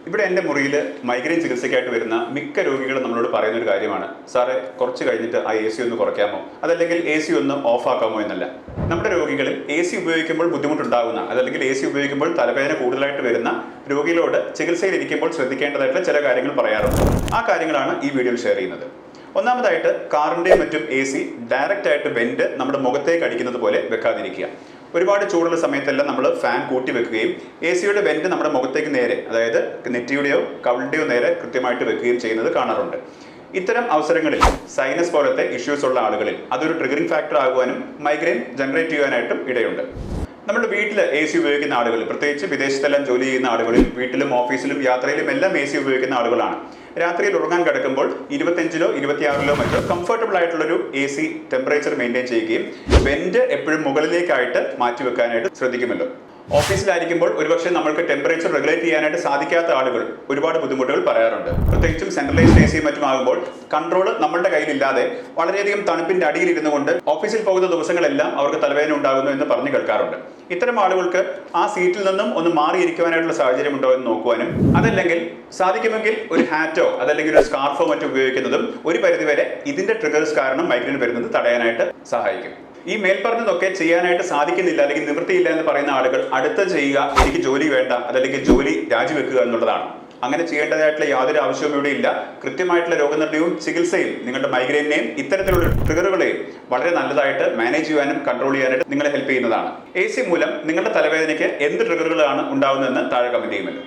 ഇവിടെ എൻ്റെ മുറിയിൽ മൈഗ്രെയിൻ ചികിത്സയ്ക്കായിട്ട് വരുന്ന മിക്ക രോഗികളും നമ്മളോട് പറയുന്ന ഒരു കാര്യമാണ്, സാറേ കുറച്ച് കഴിഞ്ഞിട്ട് ആ AC ഒന്ന് കുറയ്ക്കാമോ, അതല്ലെങ്കിൽ AC ഒന്ന് ഓഫ് ആക്കാമോ എന്നല്ല. നമ്മുടെ രോഗികളിൽ AC ഉപയോഗിക്കുമ്പോൾ ബുദ്ധിമുട്ടുണ്ടാകുന്ന, അതല്ലെങ്കിൽ AC ഉപയോഗിക്കുമ്പോൾ തലവേദന കൂടുതലായിട്ട് വരുന്ന രോഗികളോട് ചികിത്സയിൽ ഇരിക്കുമ്പോൾ ശ്രദ്ധിക്കേണ്ടതായിട്ടുള്ള ചില കാര്യങ്ങൾ പറയാറുണ്ട്. ആ കാര്യങ്ങളാണ് ഈ വീഡിയോയിൽ ഷെയർ ചെയ്യുന്നത്. ഒന്നാമതായിട്ട്, കാറിൻ്റെയും മറ്റും AC ഡയറക്റ്റ് ആയിട്ട് വെന്റ് നമ്മുടെ മുഖത്തേക്ക് അടിക്കുന്നത് പോലെ വെക്കാതിരിക്കുക. ഒരുപാട് ചൂടുള്ള സമയത്തെല്ലാം നമ്മൾ ഫാൻ കൂട്ടി വെക്കുകയും AC വെന്റ് നമ്മുടെ മുഖത്തേക്ക് നേരെ, അതായത് നെറ്റിയുടെയോ കവിളിൻ്റെയോ നേരെ കൃത്യമായിട്ട് വെക്കുകയും ചെയ്യുന്നത് കാണാറുണ്ട്. ഇത്തരം അവസരങ്ങളിൽ സൈനസ് പോലത്തെ ഇഷ്യൂസ് ഉള്ള ആളുകളിൽ അതൊരു ട്രിഗറിംഗ് ഫാക്ടർ ആകുവാനും മൈഗ്രെയിൻ ജനറേറ്റ് ചെയ്യാനായിട്ടും ഇടയുണ്ട്. നമ്മുടെ വീട്ടിൽ AC ഉപയോഗിക്കുന്ന ആളുകൾ, പ്രത്യേകിച്ച് വിദേശത്തെല്ലാം ജോലി ചെയ്യുന്ന ആളുകളിൽ വീട്ടിലും ഓഫീസിലും യാത്രയിലും എല്ലാം AC ഉപയോഗിക്കുന്ന ആളുകളാണ്. രാത്രിയിൽ ഉറങ്ങാൻ കിടക്കുമ്പോൾ 25-ലോ 26-ലോ മറ്റോ കംഫർട്ടബിൾ ആയിട്ടുള്ളൊരു AC ടെമ്പറേച്ചർ മെയിൻറ്റെയിൻ ചെയ്യുകയും വെന്റ് എപ്പോഴും മുകളിലേക്കായിട്ട് മാറ്റി വെക്കാനായിട്ട് ശ്രദ്ധിക്കുമല്ലോ. ഓഫീസിലായിരിക്കുമ്പോൾ ഒരുപക്ഷെ നമ്മൾക്ക് ടെമ്പറേച്ചർ റെഗുലേറ്റ് ചെയ്യാനായിട്ട് സാധിക്കാത്ത ആളുകൾ ഒരുപാട് ബുദ്ധിമുട്ടുകൾ പറയാറുണ്ട്. പ്രത്യേകിച്ചും സെൻട്രലൈസ്ഡ് AC മറ്റും ആകുമ്പോൾ കൺട്രോൾ നമ്മളുടെ കയ്യിലില്ലാതെ വളരെയധികം തണുപ്പിന്റെ അടിയിൽ ഇരുന്നു കൊണ്ട് ഓഫീസിൽ പോകുന്ന ദിവസങ്ങളെല്ലാം അവർക്ക് തലവേദന ഉണ്ടാകുന്നു എന്ന് പറഞ്ഞു കേൾക്കാറുണ്ട്. ഇത്തരം ആളുകൾക്ക് ആ സീറ്റിൽ നിന്നും ഒന്ന് മാറിയിരിക്കുവാനായിട്ടുള്ള സാഹചര്യം ഉണ്ടോ എന്ന് നോക്കുവാനും, അതല്ലെങ്കിൽ സാധിക്കുമെങ്കിൽ ഒരു ഹാറ്റോ അതല്ലെങ്കിൽ ഒരു സ്കാർഫോ മറ്റോ ഉപയോഗിക്കുന്നതും ഒരു പരിധിവരെ ഇതിന്റെ ട്രിഗേഴ്സ് കാരണം മൈഗ്രെയിൻ വരുന്നത് തടയാനായിട്ട് സഹായിക്കും. ഈ മേൽപ്പറഞ്ഞതൊക്കെ ചെയ്യാനായിട്ട് സാധിക്കുന്നില്ല അല്ലെങ്കിൽ നിവൃത്തിയില്ല എന്ന് പറയുന്ന ആളുകൾ അടുത്ത ചെയ്യുക, എനിക്ക് ജോലി വേണ്ട, അതല്ലെങ്കിൽ ജോലി രാജിവെക്കുക എന്നുള്ളതാണ്. അങ്ങനെ ചെയ്യേണ്ടതായിട്ടുള്ള യാതൊരു ആവശ്യവും ഇവിടെ ഇല്ല. കൃത്യമായിട്ടുള്ള രോഗനിർണയവും ചികിത്സയും നിങ്ങളുടെ മൈഗ്രെയിനെയും ഇത്തരത്തിലുള്ള ട്രിഗറുകളെയും വളരെ നല്ലതായിട്ട് മാനേജ് ചെയ്യാനും കൺട്രോൾ ചെയ്യാനായിട്ട് നിങ്ങളെ ഹെൽപ്പ് ചെയ്യുന്നതാണ്. AC മൂലം നിങ്ങളുടെ തലവേദനയ്ക്ക് എന്ത് ട്രിഗറുകളാണ് ഉണ്ടാവുന്നതെന്ന് താഴെ കമന്റ് ചെയ്യുമല്ലോ.